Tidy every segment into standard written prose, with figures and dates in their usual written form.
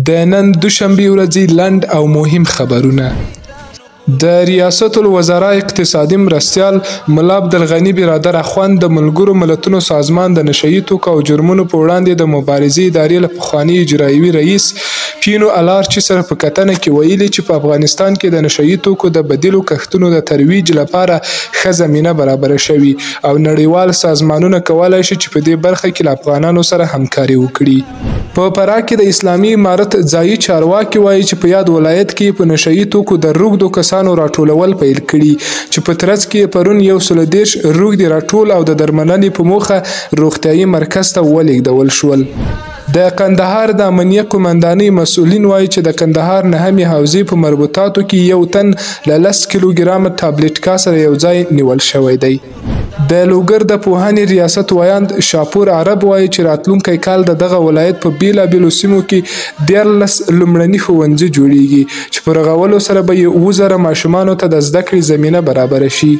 د نن دوشنبې ورځې لنډ او مهم خبرونه. د ریاست الوزرا اقتصادي مرستیال ملا عبدالغني برادر اخوند د ملګرو ملتونو سازمان د نشهیي توکو او جرمونو په وړاندې د مبارزې ادارې له پخواني اجرایوي رئیس پینو الارچي سره په کتنه کې ویلي چې په افغانستان کې د نشهیي توکو د بدیلو کښتونو د ترویج لپاره ښه زمینه برابره شوې او نړیوال سازمانونه کولی شي چې په دې برخه کې له افغانانو سره همکاري وکړي. په فراه کې د اسلامي امارت ځایي چارواکي وایي چې په یاد ولایت کې په نشهیي توکو د روږدو کسانو راټولول پیل کړي چې په ترڅ کې پرون 130 روږدي راټول او د درملنې په موخه روغتیايي مرکز ته ولېږدول شول. د کندهار د امنیه قومندانۍ مسؤلین وایي چې د کندهار نهمې حوزې په مربوطاتو کې یو تن له 10 کیلوګرامه تابلیټکا سره یو ځای نیول شوی دی. د لوګر د پوهنې ریاست ویاند شاپور عرب وایي چې راتلونکی کال د دغه ولایت په بیلابیلو سیمو کې 14 لومړني ښوونځي جوړیږي چې په رغولو سره به یې 7,000 ماشومانو ته د زده کړې زمینه برابره شي.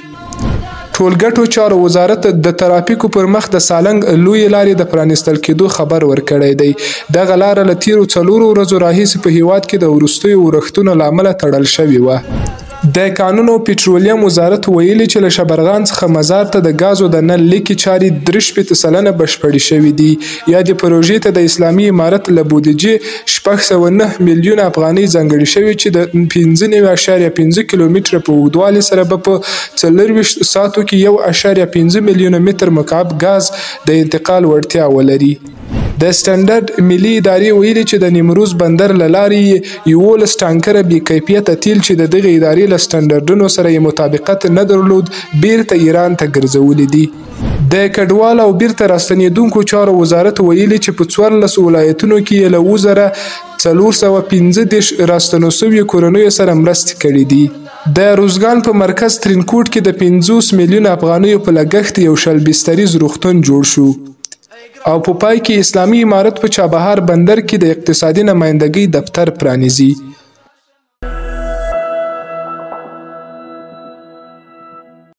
ټولګټو چارو وزارت د ترافیکو پر مخ د سالنګ لویې لارې د پرانیستل کېدو خبر ورکړی دی. دغه لاره له تیرو 4 ورځو راهیسې په هیواد کې د وروستیو ورښتونو له امله تړل شوې وه. د کانونو او پټرولیم وزارت ویلي چې له شبرغان څخه مزار ته د ګازو د نل لیکې چارې 3% بشپړې شوې دي. یا د پروژې ته د اسلامي امارت له بودیجې 609 میلیون افغانۍ ځانګړې شوې چې د 15.5 کیلومتره په اوږدوالي سره به په 24 ساعتو کې 1.5 میلیون متر مکعب ګاز د انتقال وړتیا ولري. د سټنډرډ ملي ادارې ویلي چې د نیمروز بندر له لارې 11 ټانکره بې کیفیته تیل چې د دغې ادارې له سټنډرډونو سره یې مطابقت نه درلود بیرته ایران ته ګرځولي دي. د کډوال او بیرته راستنېدونکو چارو وزارت ویلي چې په 14 ولایتونو کې یې له 415 راستنو شویو کورنیو سره مرستې کړي دي. د روزګان په مرکز ترینکوټ کې د 50 میلیون افغانیو په لګښت یو شل بستریز روغتون جوړ شو. او په پای کې اسلامي امارت په چابهار بندر کې د اقتصادي نمایندګۍ دفتر پرانیزي.